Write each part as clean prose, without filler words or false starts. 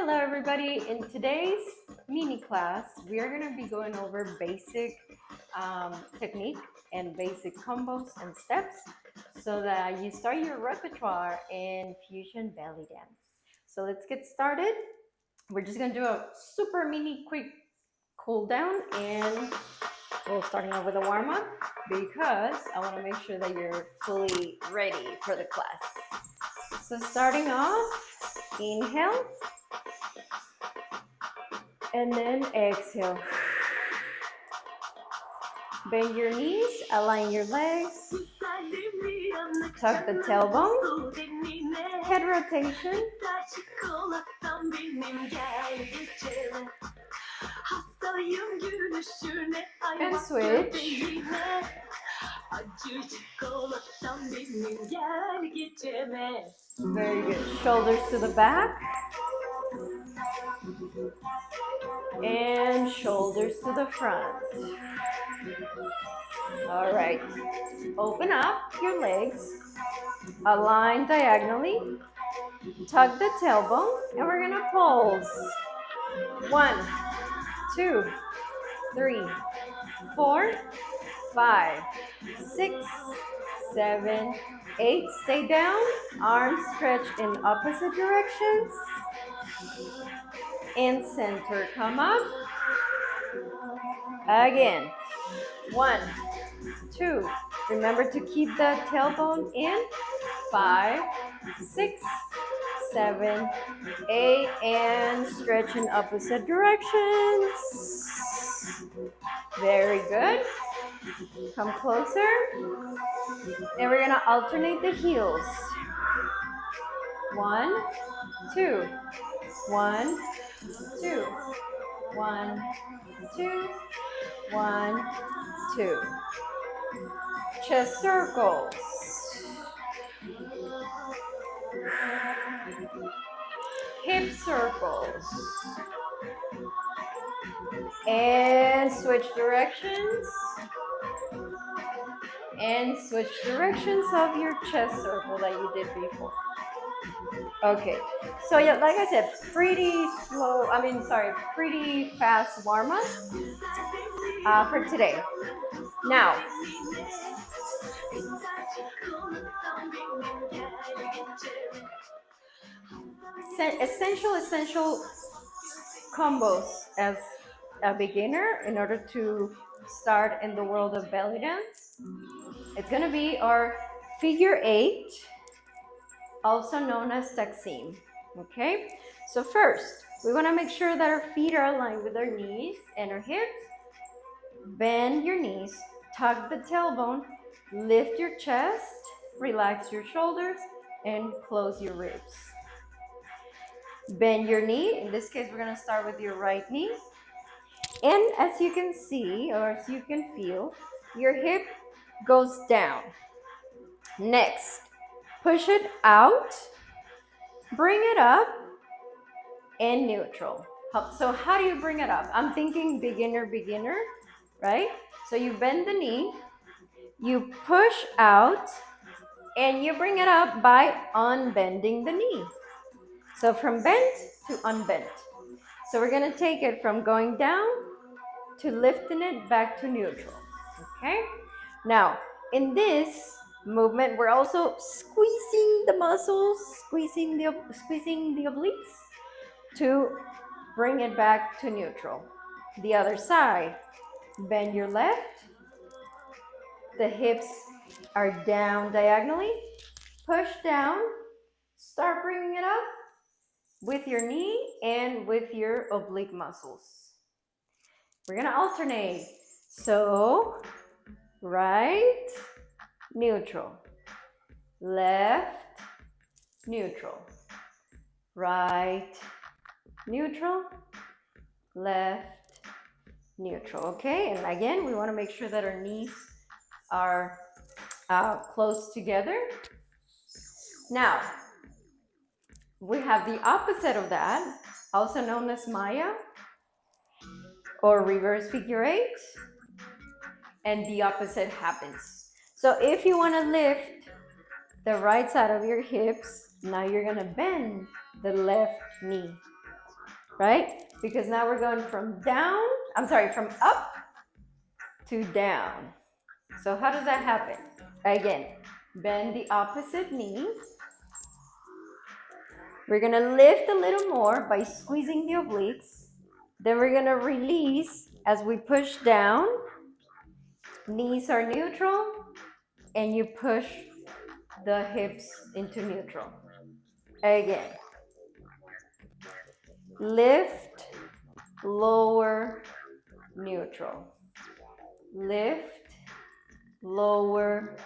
Hello everybody, in today's mini class we are going to be going over basic technique and basic combos and steps so that you start your repertoire in fusion belly dance. So let's get started. We're just going to do a super mini quick cool down, and we're starting off with a warm up because I want to make sure that you're fully ready for the class. So starting off, inhale and then exhale. Bend your knees, align your legs, tuck the tailbone, head rotation, and switch. Very good. Shoulders to the back and shoulders to the front. All right. Open up your legs, align diagonally, tuck the tailbone, and we're gonna pulse. 1, 2, 3, 4, 5, 6, 7, 8. Stay down. Arms stretched in opposite directions. In center, come up. Again. 1, 2. Remember to keep the tailbone in. 5, 6, 7, 8, and stretch in opposite directions. Very good. Come closer. And we're gonna alternate the heels. 1, 2, 1, 2, 1, 2, 1, 2. Chest circles. Hip circles. And switch directions. And switch directions of your chest circle that you did before. Okay, so yeah, like I said, pretty fast warm-up for today. Now, essential combos as a beginner in order to start in the world of belly dance. It's gonna be our figure 8, also known as taxeem. Okay, so first we want to make sure that our feet are aligned with our knees and our hips. Bend your knees, tuck the tailbone, lift your chest, relax your shoulders, and close your ribs. Bend your knee. In this case, we're going to start with your right knee. And as you can see, or as you can feel, your hip goes down. Next, push it out, bring it up, and neutral. So how do you bring it up? I'm thinking beginner, right? So you bend the knee, you push out, and you bring it up by unbending the knee. So from bent to unbent. So we're gonna take it from going down to lifting it back to neutral, okay? Now, in this movement, we're also squeezing the muscles, squeezing the obliques to bring it back to neutral. The other side, bend your left, the hips are down diagonally, push down, start bringing it up with your knee and with your oblique muscles. We're gonna alternate. So, right, neutral, left, neutral, right, neutral, left, neutral. Okay, and again, we want to make sure that our knees are close together. Now, we have the opposite of that, also known as Maya or reverse figure 8, and the opposite happens. So if you want to lift the right side of your hips, now you're going to bend the left knee. right? Because now we're going from from up to down. So how does that happen? Again, bend the opposite knee. We're gonna lift a little more by squeezing the obliques. Then we're gonna release as we push down. Knees are neutral, and you push the hips into neutral. Again, lift, lower, neutral. Lift, lower,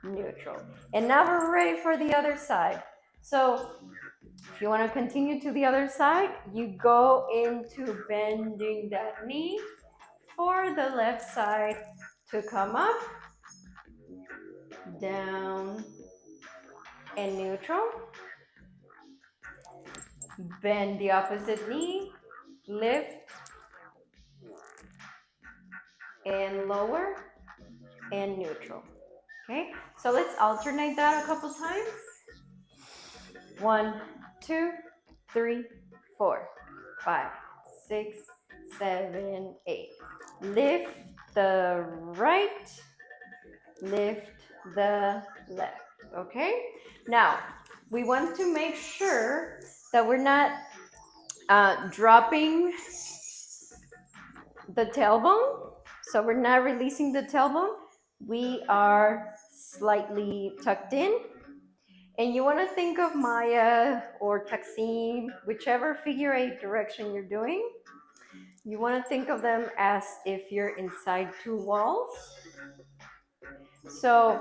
neutral. And now we're ready for the other side. So if you want to continue to the other side, you go into bending that knee for the left side to come up, down, and neutral. Bend the opposite knee, lift, and lower, and neutral. Okay, so let's alternate that a couple times. 1, 2, 3, 4, 5, 6, 7, 8. Lift the right, lift the left. Okay, now we want to make sure that we're not dropping the tailbone. So we're not releasing the tailbone. We are slightly tucked in. And you want to think of Maya or taxeem, whichever figure 8 direction you're doing. You want to think of them as if you're inside two walls. So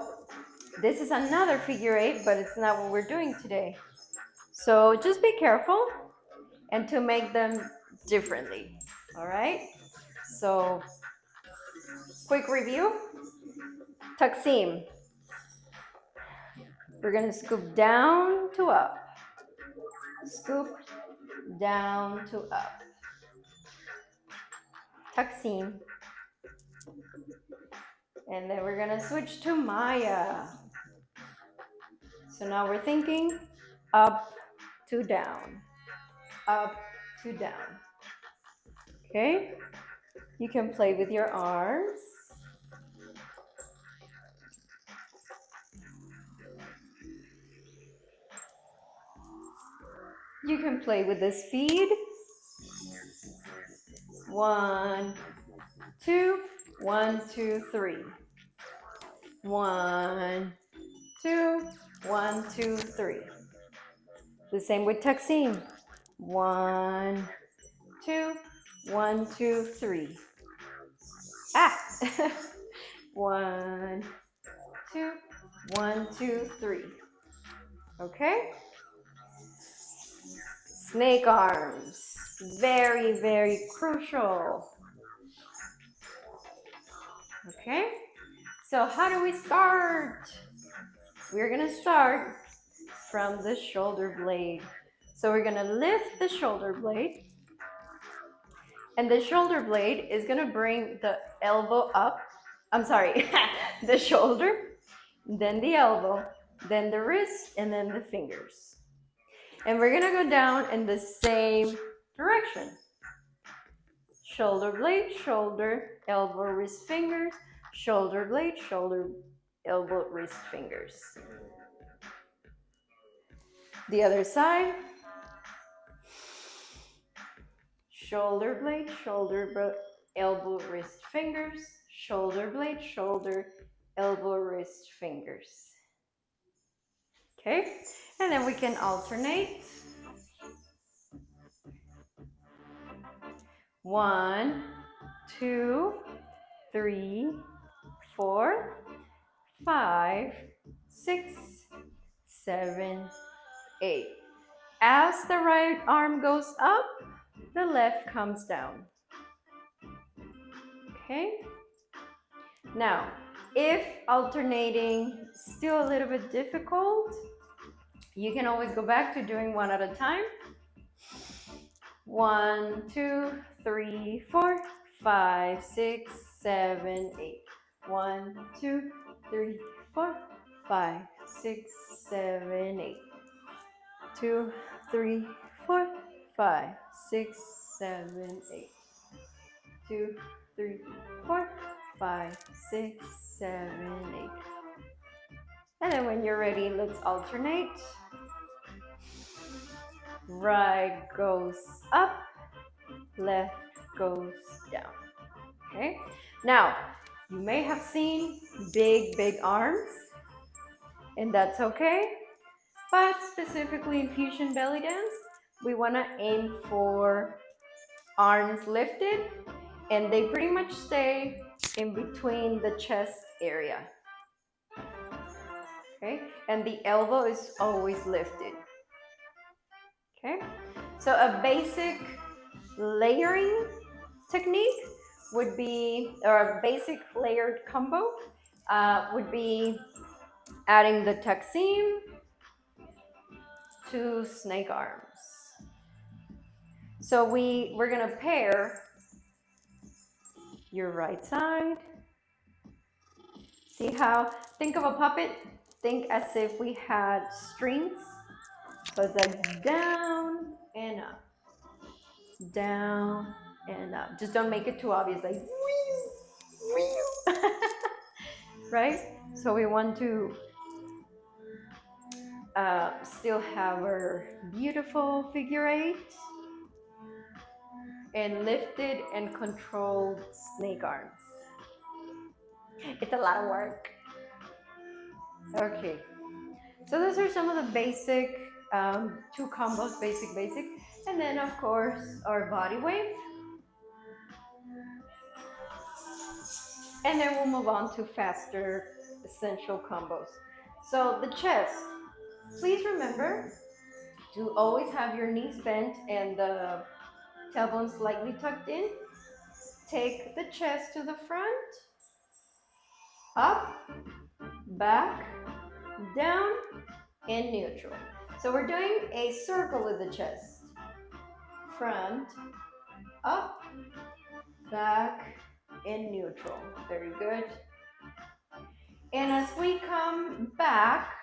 this is another figure 8, but it's not what we're doing today. So just be careful and to make them differently. All right. So quick review. Taxeem. We're going to scoop down to up. Scoop down to up. Taxeem. And then we're going to switch to Maya. So now we're thinking up to down. Up to down. Okay? You can play with your arms. You can play with the speed. 1, 2, 1, 2, 3. 1, 2, 1, 2, 3. The same with taxeem. 1, 2, 1, 2, 3. Ah! 1, 2, 1, 2, 3. Okay? Snake arms. Very, very crucial. Okay? So how do we start? We're going to start from the shoulder blade. So we're going to lift the shoulder blade. And the shoulder blade is going to bring the elbow up. I'm sorry, the shoulder, then the elbow, then the wrist, and then the fingers. And we're going to go down in the same direction. Shoulder blade, shoulder, elbow, wrist, fingers. Shoulder blade, shoulder, elbow, wrist, fingers. The other side. Shoulder blade, shoulder, elbow, wrist, fingers. Shoulder blade, shoulder, elbow, wrist, fingers. Okay, and then we can alternate. 1, 2, 3, 4, 5, 6, 7, 8. As the right arm goes up, the left comes down. Okay? Now, if alternating is still a little bit difficult, you can always go back to doing one at a time. 1, 2, 3, 4, 5, 6, 7, 8. 1, 2, 3, 4, 5, 6, 7, 8. 2, 3, 4, 5, 6, 7, 8. 2, 3, 4, 5, 6, 7, 8. And then when you're ready, let's alternate. Right goes up, left goes down. Okay? Now, you may have seen big arms, and that's okay. But specifically in fusion belly dance, we want to aim for arms lifted, and they pretty much stay in between the chest area. Okay? And the elbow is always lifted. Okay? So a basic layering technique would be, or a basic layered combo would be adding the taxeem to snake arms. So we're gonna pair your right side. See how, think of a puppet, think as if we had strings. So it's like down and up, down and up. Just don't make it too obvious, like right? So we want to still have our beautiful figure 8 and lifted and controlled snake arms. It's a lot of work. Okay, so those are some of the basic 2 combos, basic, and then of course our body wave. And then we'll move on to faster essential combos. So the chest, please remember to always have your knees bent and the tailbone slightly tucked in. Take the chest to the front, up, back, down, and neutral. So we're doing a circle with the chest. Front, up, back, and neutral. Very good. And as we come back,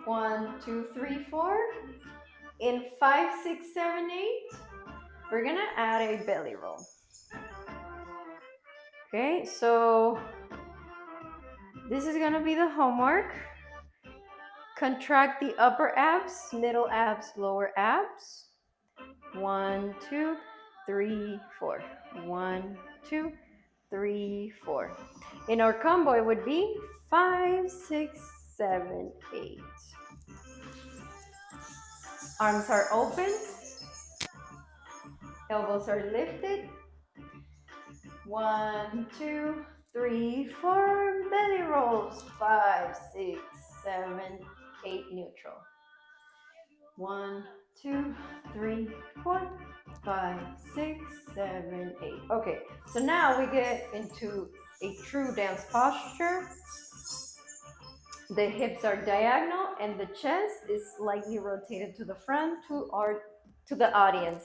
1, 2, 3, 4, in 5, 6, 7, 8, we're gonna add a belly roll. Okay, so this is gonna be the homework. Contract the upper abs, middle abs, lower abs. 1, 2, 3, 4. 1, 2, 3, 4. In our combo, it would be 5, 6, 7, 8. Arms are open. Elbows are lifted. 1, 2, 3, 4. Belly rolls. 5, 6, 7, 8. Neutral. 1, 2, 3, 4, 5, 6, 7, 8. Okay, so now we get into a true dance posture. The hips are diagonal and the chest is slightly rotated to the front to the audience.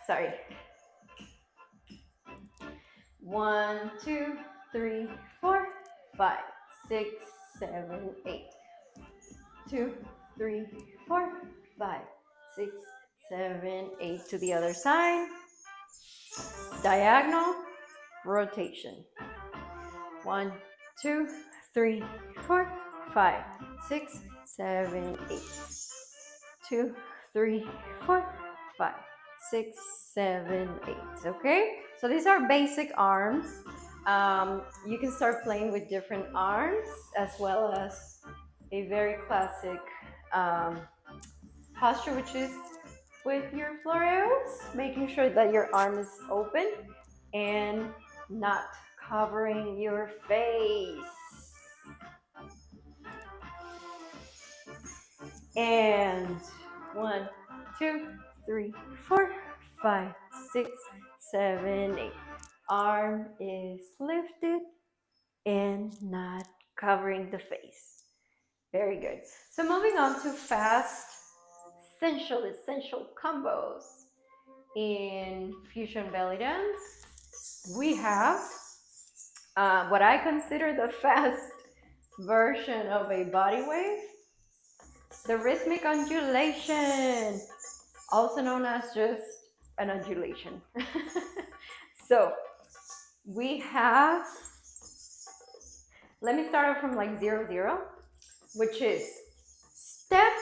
Sorry. 1, 2, 3, 4, 5, 6, 7, 8. 2, 3, 4, 5, 6, 7, 8. To the other side. Diagonal rotation. 1, 2, 3, 4, 5, 6, 7, 8. 2, 3, 4, 5, 6, 7, 8. Okay, so these are basic arms. You can start playing with different arms as well as a very classic posture, which is with your floreos, making sure that your arm is open and not covering your face. And 1, 2, 3, 4, 5, 6, 7, 8. Arm is lifted and not covering the face. Very good. So moving on to fast, essential combos. In fusion belly dance, we have what I consider the fast version of a body wave. the rhythmic undulation, also known as just an undulation. So we have, let me start off from like 0, 0, which is step.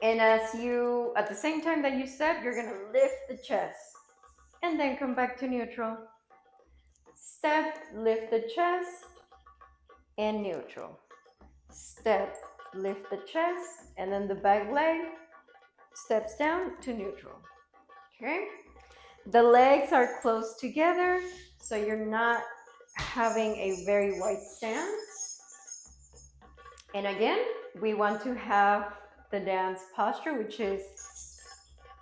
And as you, at the same time that you step, you're gonna lift the chest and then come back to neutral. Step, lift the chest, and neutral. Step, lift the chest, and then the back leg steps down to neutral. Okay? The legs are close together, so you're not having a very wide stance. And again, we want to have the dance posture, which is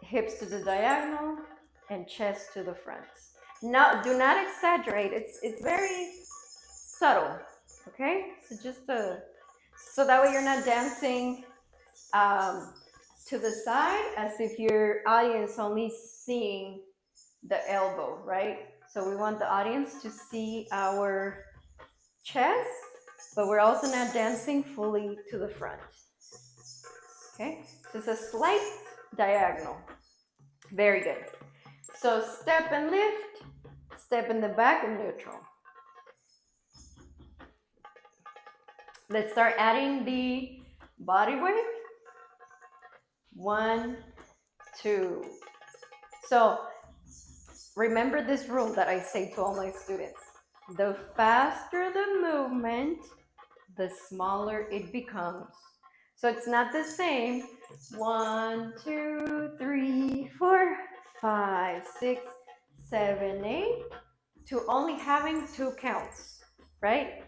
hips to the diagonal and chest to the front. Now, do not exaggerate. It's very subtle, okay? So just so that way you're not dancing to the side as if your audience only seeing the elbow, right? So we want the audience to see our chest, but we're also not dancing fully to the front. Okay, so it's a slight diagonal. Very good. So step and lift, step in the back and neutral. Let's start adding the body weight. 1, 2. So remember this rule that I say to all my students. The faster the movement, the smaller it becomes. So it's not the same. 1, 2, 3, 4, 5, 6, 7, 8 to only having 2 counts, right?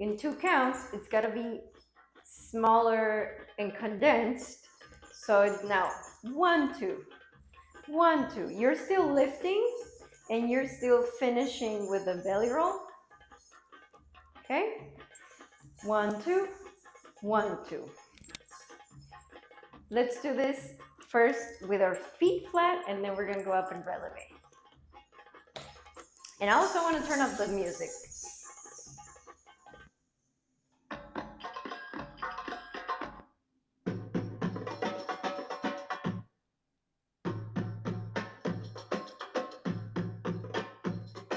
In 2 counts, it's got to be smaller and condensed. So it's now 1, 2, 1, 2. You're still lifting and you're still finishing with the belly roll. Okay? 1, 2, 1, 2. Let's do this first with our feet flat, and then we're going to go up and releve. And I also want to turn up the music.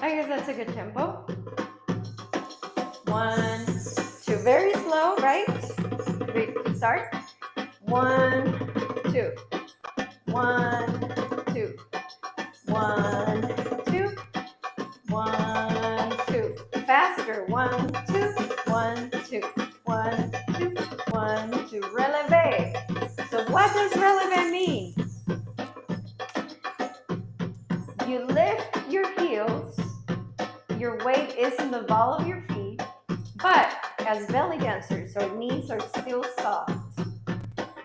I guess that's a good tempo. 1, 2. Very slow, right? Great. Start. 1, 2. 1, 2. 1, 2. 1, 2. Faster. 1, 2. 1, 2. 1, 2. 1, 2. Releve. So what does releve mean? You lift your heels. Your weight is in the ball of your feet, but as belly dancers, our knees are still soft.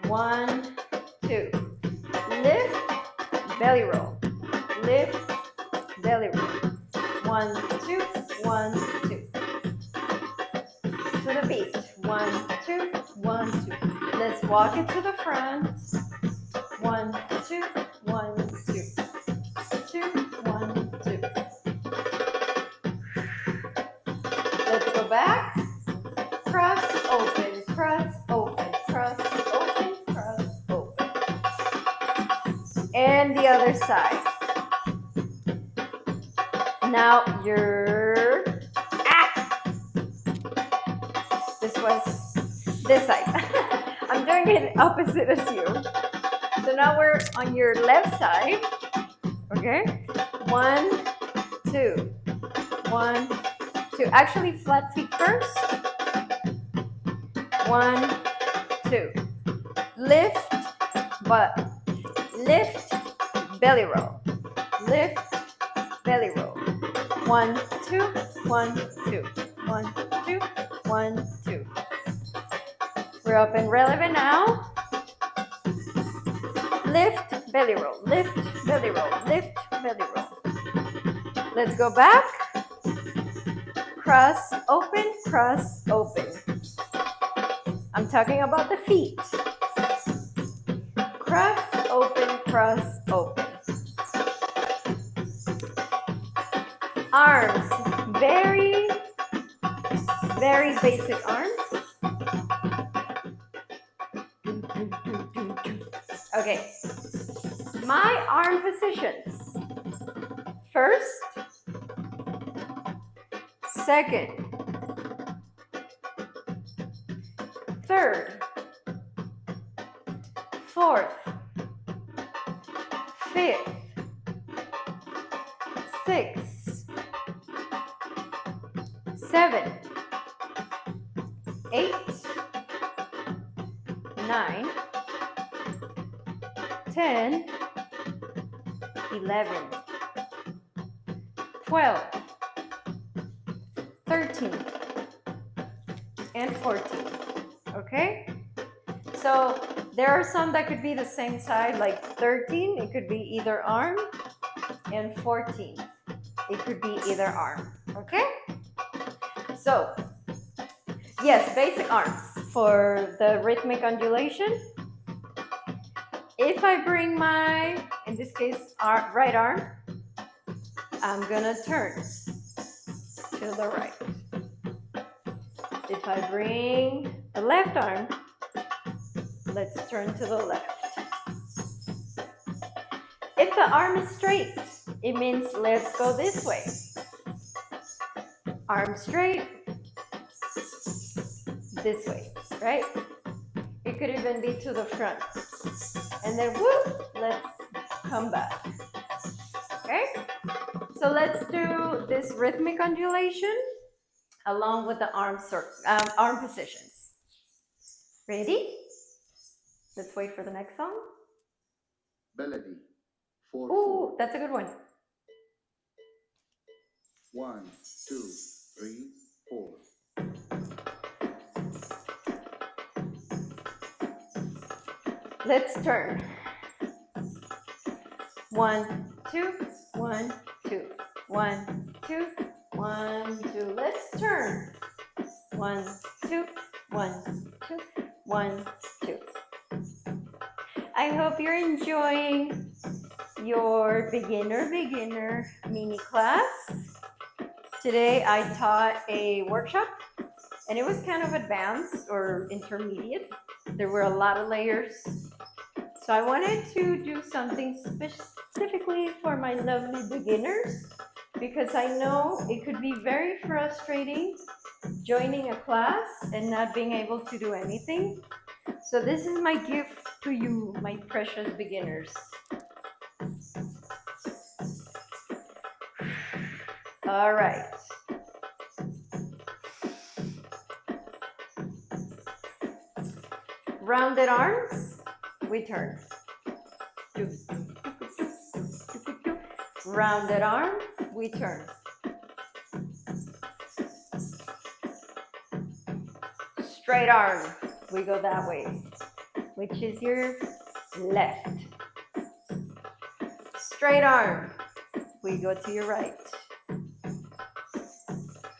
1, 2. Lift, belly roll. Lift, belly roll. 1, 2, 1, 2. To the beat. 1, 2, 1, 2. Let's walk it to the front. 1, 2, 1, 2. 2, 1, 2. Let's go back. Cross, open, cross, open, cross, open, cross, open. And the other side. Now you're This was this side. I'm doing it opposite as you. So now we're on your left side. Okay? 1, 2. 1, 2. Actually, flat feet first. 1, 2. Lift, but lift, belly roll. Lift, belly roll. 1, 2, 1, 2. 1, 2, 1, 2. We're up and relevant now. Lift, belly roll. Lift, belly roll. Lift, belly roll. Let's go back. Cross, open, cross, open. I'm talking about the feet. Cross, open, cross, open. Arms, very, very basic arms. Okay, my arm positions. First, second, third, fourth, fifth, sixth, 7, 8, 9, 10, 11, 12, 13, and 14. Okay? So there are some that could be the same side, like 13, it could be either arm, and 14, it could be either arm. Okay? So, yes, basic arms for the rhythmic undulation. If I bring my, in this case, right arm, I'm gonna turn to the right. If I bring the left arm, let's turn to the left. If the arm is straight, it means let's go this way. Arm straight, this way, right? It could even be to the front. And then whoop, let's come back. Okay? So let's do this rhythmic undulation along with the arm positions. Ready? Let's wait for the next song. Melody. 4, Ooh, 4. that's a good one. 1, 2, 3, 4. Let's turn. 1, 2, 1, 2, 1, 2, 1, 2. Let's turn. 1, 2, 1, 2, 1, 2. I hope you're enjoying your beginner mini class. Today I taught a workshop and it was kind of advanced or intermediate. There were a lot of layers. So I wanted to do something specifically for my lovely beginners because I know it could be very frustrating joining a class and not being able to do anything. So this is my gift to you, my precious beginners. All right. Rounded arms, we turn. Rounded arm, we turn. Straight arm, we go that way, which is your left. Straight arm, we go to your right.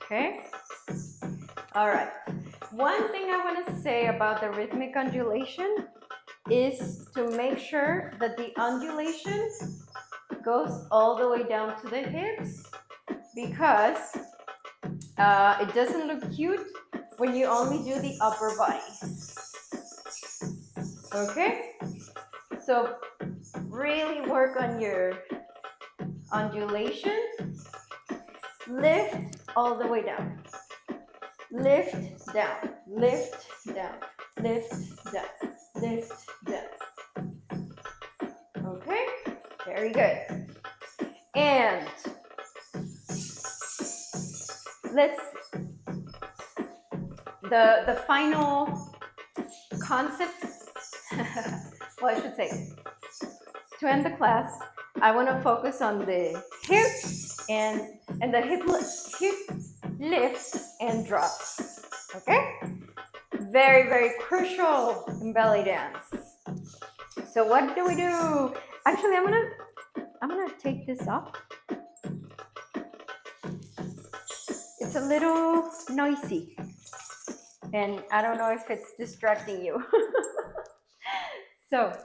Okay? All right. One thing I want to say about the rhythmic undulation is to make sure that the undulation goes all the way down to the hips because it doesn't look cute when you only do the upper body. Okay? So really work on your undulation. Lift all the way down. Lift down, lift down, lift down, lift down. Okay? Very good. And let's the final concepts, well, I should say, to end the class, I want to focus on the hip and the hip lift and drop. Okay? Very, very crucial in belly dance. So what do we do? Actually, I'm gonna take this off. It's a little noisy. And I don't know if it's distracting you. So,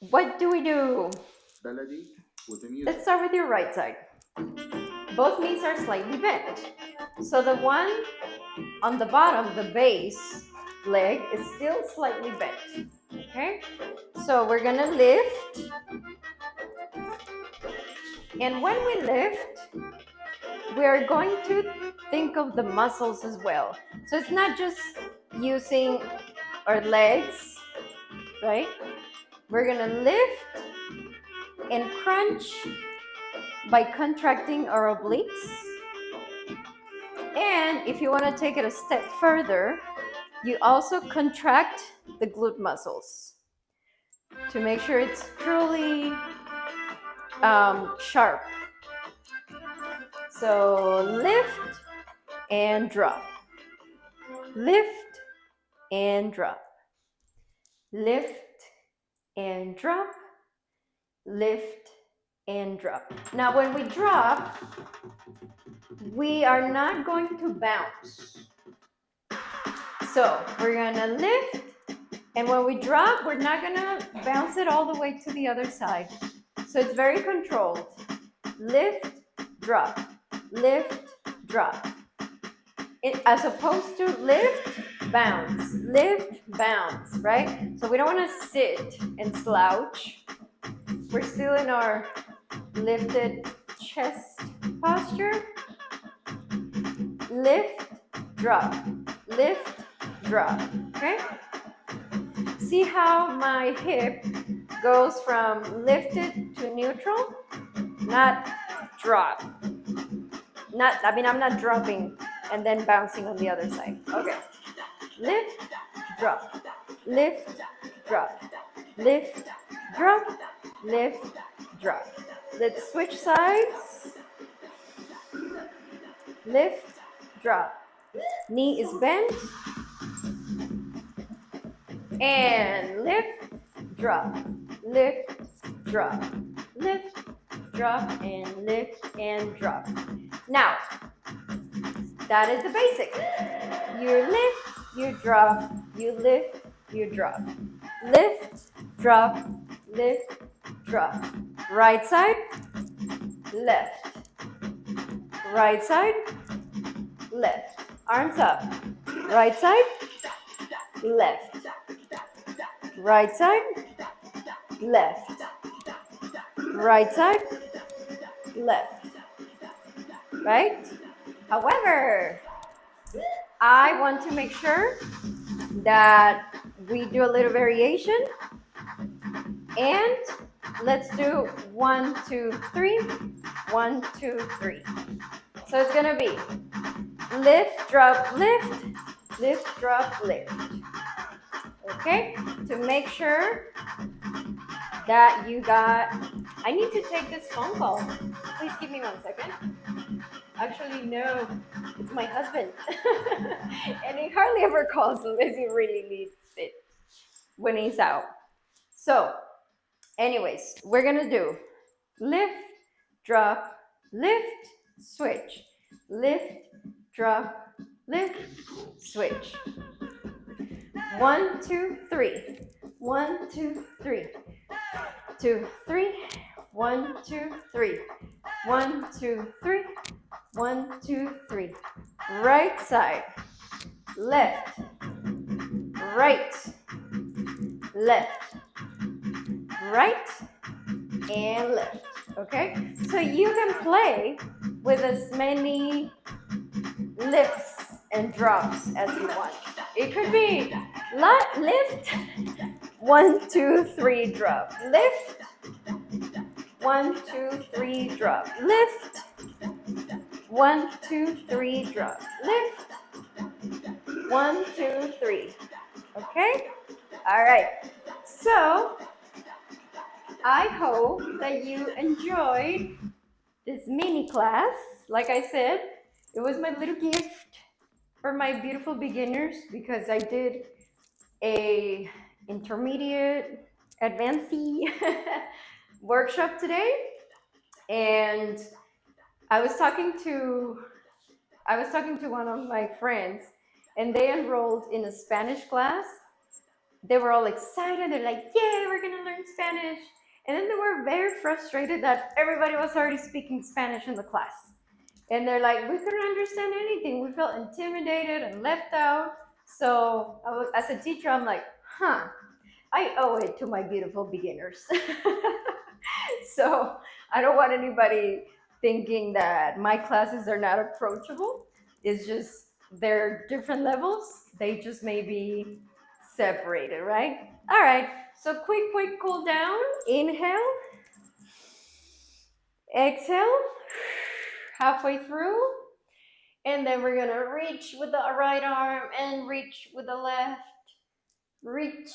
what do we do? Melody with the music. Let's start with your right side. Both knees are slightly bent. So the one on the bottom, the base leg, is still slightly bent. Okay, so we're gonna lift, and when we lift, we are going to think of the muscles as well. So it's not just using our legs, right? We're gonna lift and crunch by contracting our obliques. And if you want to take it a step further, you also contract the glute muscles to make sure it's truly sharp. So lift and drop. Lift and drop. Lift and drop. Lift and drop. Now when we drop, we are not going to bounce. So we're gonna lift, and when we drop, we're not gonna bounce it all the way to the other side. So it's very controlled. Lift, drop, lift, drop. As opposed to lift, bounce, right? So we don't wanna sit and slouch. We're still in our lifted chest posture. Lift, drop, lift, drop, okay? See how my hip goes from lifted to neutral? Not drop. I'm not dropping and then bouncing on the other side. Okay. Lift, drop, lift, drop, lift, drop, lift, drop. Let's switch sides. Lift, drop. Knee is bent. And lift, drop, lift, drop, lift, drop, and lift and drop. Now, that is the basic. You lift, you drop, you lift, you drop. Lift, drop, lift, drop. Right side, left. Right side, left. Arms up. Right side, left. Right side, left. Right side, left. Right? However, I want to make sure that we do a little variation. And let's do 1, 2, 3, 1, 2, 3. So it's gonna be lift, drop, lift, lift, drop, lift. Okay? To make sure that you got, I need to take this phone call. Please give me 1 second. Actually, no, it's my husband. And he hardly ever calls unless he really needs it when he's out. So, anyways, we're gonna do lift, drop, lift, switch. Lift, drop, lift, switch. 1, 2, 3. 1, 2, 3. 2, 3. 1, 2, 3. 1, 2, 3. 1, 2, 3. Right side. Left. Right. Left. Right. And left. Okay? So you can play with as many lifts and drops as you want. It could be lift, 1, 2, 3, drop. Lift, 1, 2, 3, drop. Lift, 1, 2, 3, drop. Lift, 1, 2, 3. Okay? All right. So I hope that you enjoyed this mini class. Like I said, it was my little gift for my beautiful beginners because I did a intermediate advanced workshop today, and I was talking to one of my friends, and they enrolled in a Spanish class. They were all excited. They're like, "Yay, we're gonna learn Spanish!" And then they were very frustrated that everybody was already speaking Spanish in the class. And they're like, we couldn't understand anything. We felt intimidated and left out. So as a teacher, I'm like, I I owe it to my beautiful beginners. So I don't want anybody thinking that my classes are not approachable. It's just they're different levels. They just may be separated, right? All right. So quick cool down. Inhale, exhale, halfway through. And then we're gonna reach with the right arm and reach with the left. Reach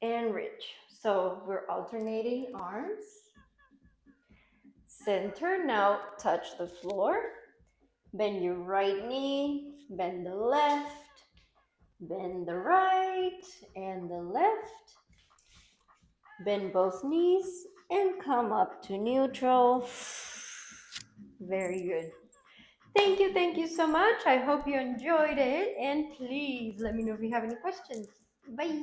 and reach. So we're alternating arms. Center, now touch the floor. Bend your right knee, bend the left, bend the right and the left. Bend both knees and come up to neutral. Very good. Thank you so much. I hope you enjoyed it. And please let me know if you have any questions. Bye.